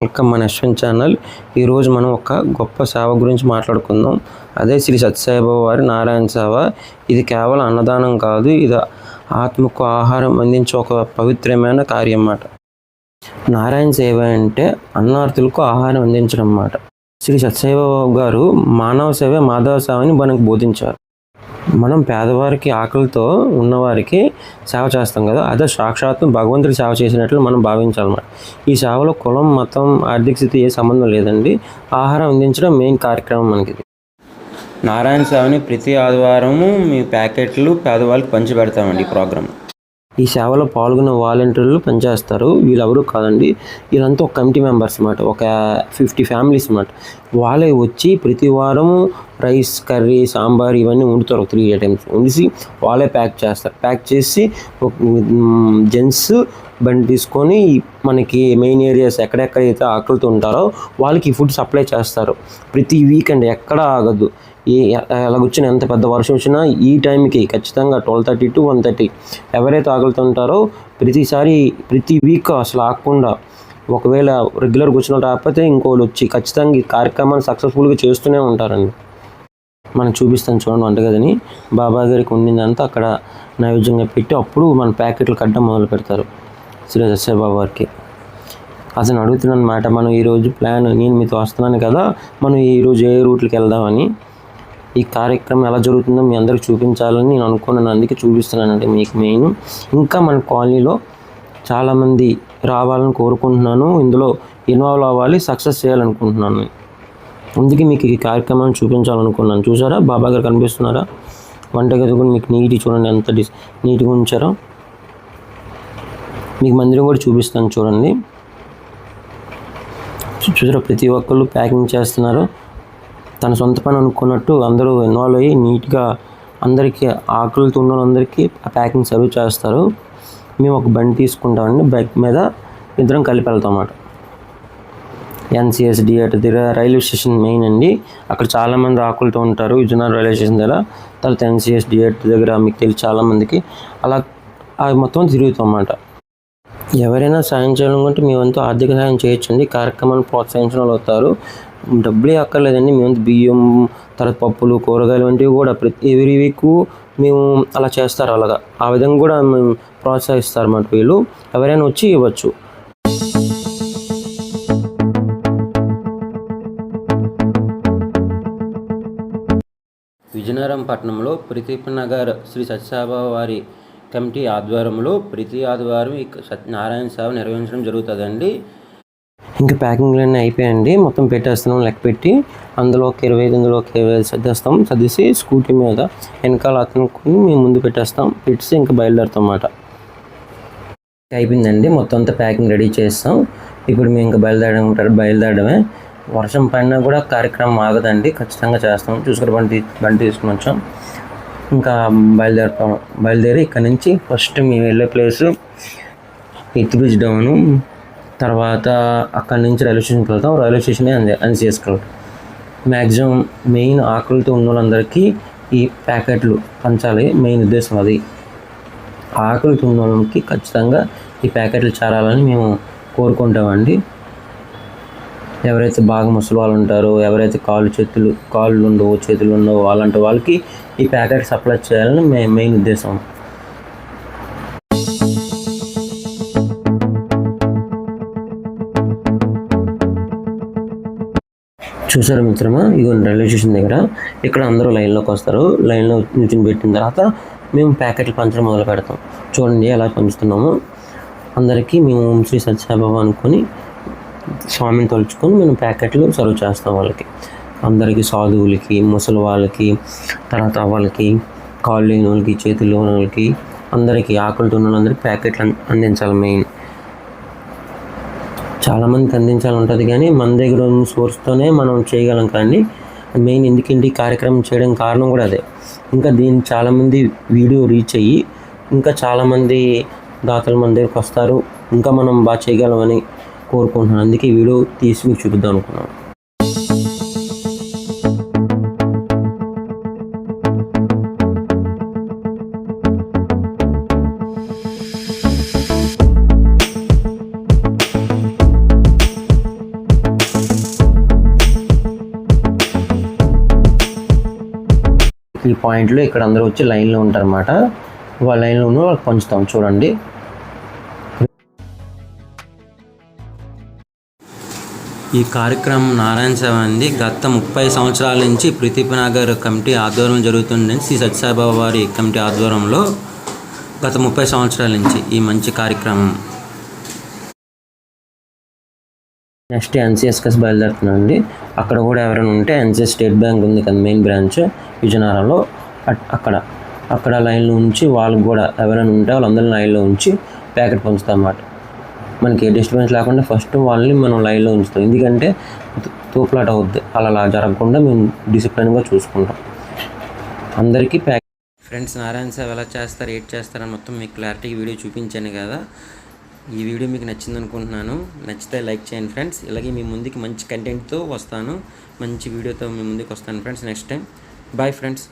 Welcome మన Ashwin channel. ఈరోజు మనం ఒక గొప్ప సేవ గురించి మాట్లాడుకుందాం. అదే శ్రీ సత్యసాయిబాబా వారి నారాయణ సేవ. ఇది కేవలం అన్నదానం కాదు, ఇది ఆత్మకు ఆహారం అందించే ఒక పవిత్రమైన కార్యం అన్నమాట. నారాయణ సేవ అంటే అన్నార్థులకు ఆహారం అందించడం అన్నమాట. శ్రీ సత్యసాయిబాబా గారు మానవ సేవ మాధవ సేవ అని మనకు బోధించారు. మనం పేదవారికి, ఆకలితో ఉన్నవారికి సేవ చేస్తాం కదా, అదే సాక్షాత్తు భగవంతుడి సేవ చేసినట్లు మనం భావించాలన్నమాట. ఈ సేవలో కులం, మతం, ఆర్థిక స్థితి ఏ సంబంధం లేదండి. ఆహారం అందించడం మెయిన్ కార్యక్రమం మనకి. నారాయణ సేవని ప్రతి ఆదివారము మీ ప్యాకెట్లు పేదవాళ్ళకి పంచి పెడతామండి ఈ ప్రోగ్రామ్. ఈ సేవలో పాల్గొన్న వాలంటీర్లు పనిచేస్తారు. వీళ్ళెవరూ కాదండి, వీళ్ళంతా ఒక కమిటీ మెంబర్స్ అన్నమాట. ఒక 50 ఫ్యామిలీస్ అన్నమాట. వాళ్ళే వచ్చి ప్రతి వారం రైస్, కర్రీ, సాంబార్ ఇవన్నీ వండుతారు. 3 ఐటమ్స్ వండిసి వాళ్ళే ప్యాక్ చేస్తారు. ప్యాక్ చేసి జెంట్స్ బండి తీసుకొని మనకి మెయిన్ ఏరియాస్ ఎక్కడెక్కడైతే ఆకలితో ఉంటారో వాళ్ళకి ఫుడ్ సప్లై చేస్తారు. ప్రతి వీకెండ్ ఎక్కడ ఆగదు. ఎలాగొచ్చిన ఎంత పెద్ద వర్షం వచ్చినా ఈ టైంకి ఖచ్చితంగా 12:30 to 1:30 ఎవరైతే ఆకలితో ఉంటారో ప్రతి వీక్ అసలు ఆగకుండా, ఒకవేళ రెగ్యులర్గా వచ్చిన రాకపోతే ఇంకోళ్ళు వచ్చి ఖచ్చితంగా ఈ కార్యక్రమాన్ని సక్సెస్ఫుల్గా చేస్తూనే ఉంటారండి. మనం చూపిస్తాను చూడండి వంటగదిని. బాబా గారికి ఉండిందంతా అక్కడ నైవేద్యంగా పెట్టి అప్పుడు మన ప్యాకెట్లు కట్టడం మొదలు పెడతారు శ్రీ సత్యసాయిబాబా వారికి. అతను అడుగుతున్నాను అన్నమాట, మనం ఈరోజు ప్లాన్, నేను మీతో వస్తున్నాను కదా, మనం ఈరోజు ఏ రూట్లకి వెళ్దామని, ఈ కార్యక్రమం ఎలా జరుగుతుందో మీ అందరికి చూపించాలని నేను అనుకున్నాను. అందుకే చూపిస్తున్నానండి మీకు మెయిన్. ఇంకా మన కాలనీలో చాలామంది రావాలని కోరుకుంటున్నాను. ఇందులో ఇన్వాల్వ్ అవ్వాలి, సక్సెస్ చేయాలనుకుంటున్నాను. అందుకే మీకు ఈ కార్యక్రమాన్ని చూపించాలనుకున్నాను. చూసారా బాబా గారు కనిపిస్తున్నారా? వంటగది కూడా మీకు నీట్గా చూడండి, ఎంత నీట్గా ఉంచారో. మీకు మందిరం కూడా చూపిస్తాను చూడండి. చూసారా ప్రతి ఒక్కళ్ళు ప్యాకింగ్ చేస్తున్నారు. తన సొంత పని అనుకున్నట్టు అందరూ ఇన్వాల్వ్ అయ్యి నీట్గా అందరికీ, ఆకలితో ఉన్న వాళ్ళందరికీ ఆ ప్యాకింగ్ సర్వ్ చేస్తారు. మేము ఒక బండి తీసుకుంటామండి, బైక్ మీద ఇద్దరం కలిపి వెళ్తాం అన్నమాట. NCS థియేటర్ దగ్గర రైల్వే స్టేషన్ మెయిన్ అండి. అక్కడ చాలామంది ఆకలితో ఉంటారు విజయనగరం రైల్వే స్టేషన్ దగ్గర. తర్వాత NCS థియేటర్ దగ్గర మీకు తెలిసి చాలామందికి అలా అవి మొత్తం తిరుగుతాం అన్నమాట. ఎవరైనా సాయం చేయాలనుకుంటే మేమంతా ఆర్థిక సాయం చేయొచ్చండి. కార్యక్రమాన్ని ప్రోత్సహించిన వాళ్ళు అవుతారు. డబ్బులే అక్కర్లేదండి. మేము బియ్యం, తర్వాత పప్పులు, కూరగాయలు వంటివి కూడా ఎవ్రీ వీక్ మేము అలా చేస్తారు. అలాగా ఆ విధంగా కూడా మేము ప్రోత్సహిస్తారు అన్నమాట వీళ్ళు. ఎవరైనా వచ్చి ఇవ్వచ్చు. విజయనగరం పట్టణంలో ప్రదీప్ నగర్ శ్రీ సత్యసాయిబాబా వారి కమిటీ ఆధ్వర్యంలో ప్రతి ఆదివారం ఈ నారాయణ సేవ నిర్వహించడం జరుగుతుందండి. ఇంకా ప్యాకింగ్లన్నీ అయిపోయాయండి. మొత్తం పెట్టేస్తున్నాం లెక్క పెట్టి. అందులో ఒక 25, ఇందులో ఒక 25 సర్దేస్తాం. సర్దేసి స్కూటీ మీద వెనకాల అతనుకొని మేము ముందు పెట్టేస్తాం. పెట్టి ఇంకా బయలుదేరుతాం అన్నమాట. అయిపోయిందండి, మొత్తం అంతా ప్యాకింగ్ రెడీ చేస్తాం. ఇప్పుడు మేము ఇంకా బయలుదేరడమే. వర్షం పడినా కూడా కార్యక్రమం ఆగదండి, ఖచ్చితంగా చేస్తాం. చూసుకుని బండి తీసుకుని వచ్చాం. ఇంకా బయలుదేరి ఇక్కడ నుంచి ఫస్ట్ మేము వెళ్ళే ప్లేసు ఎత్తు బ్రిడ్జ్ డౌను. తర్వాత అక్కడి నుంచి రైల్వే స్టేషన్కి వెళ్తాం. రైల్వే స్టేషనే NCS మ్యాక్సిమం మెయిన్ ఆకలితో ఉన్న వాళ్ళందరికీ ఈ ప్యాకెట్లు పంచాలి, మెయిన్ ఉద్దేశం అది. ఆకలితో ఉన్న వాళ్ళకి ఖచ్చితంగా ఈ ప్యాకెట్లు చేరాలని మేము కోరుకుంటామండి. ఎవరైతే బాగా ముసలి వాళ్ళు ఉంటారో, ఎవరైతే కాళ్ళు ఉండవు, చేతులు ఉండవు, అలాంటి వాళ్ళకి ఈ ప్యాకెట్ సప్లై చేయాలని మెయిన్ ఉద్దేశం. చూసారు మిత్రమా, ఇదిగోండి రైల్వే స్టేషన్ దగ్గర. ఇక్కడ అందరూ లైన్లోకి వస్తారు. లైన్లో నుంచి పెట్టిన తర్వాత మేము ప్యాకెట్లు పంచడం మొదలు పెడతాం. చూడండి ఎలా పంచుతున్నాము. అందరికీ మేము ఓం శ్రీ సత్యసాయిబాబా అనుకొని స్వామిని తలుచుకొని మేము ప్యాకెట్లు సర్వ్ చేస్తాం వాళ్ళకి. అందరికీ, సాధువులకి, ముసలి వాళ్ళకి, తర్వాత వాళ్ళకి, కాళ్ళు లేని వాళ్ళకి, చేతులు లేని వాళ్ళకి, అందరికీ, ఆకలితో ఉన్న వాళ్ళందరికీ ప్యాకెట్లు అందించాలి మెయిన్. చాలామందికి అందించాలని ఉంటుంది కానీ మన దగ్గర ఉన్న సోర్స్తోనే మనం చేయగలం. కానీ మెయిన్ ఎందుకంటే ఈ కార్యక్రమం చేయడం కారణం కూడా అదే. ఇంకా దీన్ని చాలామంది వీడియో రీచ్ అయ్యి ఇంకా చాలామంది దాతలు మన దగ్గరికి వస్తారు. ఇంకా మనం బాగా చేయగలమని కోరుకుంటున్నాను. అందుకే ఈ వీడియో తీసి మీకు చూపిద్దాం అనుకున్నాను. పాయింట్లో ఇక్కడ అందరూ వచ్చి లైన్లో ఉంటారన్నమాట. వాళ్ళ లైన్లో ఉన్న వాళ్ళకి పంచుతాం. చూడండి, ఈ కార్యక్రమం నారాయణ సేవ అంది గత 30 సంవత్సరాల నుంచి ప్రదీప్ నగర్ కమిటీ ఆధ్వర్యంలో జరుగుతుంది. శ్రీ సత్యసాయిబాబా వారి కమిటీ ఆధ్వర్యంలో గత 30 సంవత్సరాల నుంచి ఈ మంచి కార్యక్రమం. నెక్స్ట్ ఎన్సిఎస్కెస్ బయలుదేరుతున్నాండి. అక్కడ కూడా ఎవరైనా ఉంటే ఎన్సిఎస్ స్టేట్ బ్యాంక్ ఉంది కదా, మెయిన్ బ్రాంచ్ విజయనగరంలో, అక్కడ లైన్లో ఉంచి వాళ్ళకి కూడా ఎవరైనా ఉంటే వాళ్ళందరినీ లైన్లో ఉంచి ప్యాకెట్ పంచుతాం అన్నమాట. మనకి ఏ డిస్టర్బెన్స్ లేకుండా ఫస్ట్ వాళ్ళని మనం లైన్లో ఉంచుతాం. ఎందుకంటే తూపులాట అవుద్ది, అలా జరగకుండా మేము డిసిప్లిన్గా చూసుకుంటాం. అందరికీ ఫ్రెండ్స్, నారాయణ సేవ ఎలా చేస్తారు, ఏడ్ చేస్తారని మొత్తం మీకు క్లారిటీగా వీడియో చూపించాను కదా. ఈ వీడియో మీకు నచ్చింది అనుకుంటున్నాను. నచ్చితే లైక్ చేయండి ఫ్రెండ్స్. ఇలాగే మీ ముందుకి మంచి కంటెంట్తో వస్తాను, మంచి వీడియోతో మీ ముందుకు వస్తాను friends next time. Bye friends.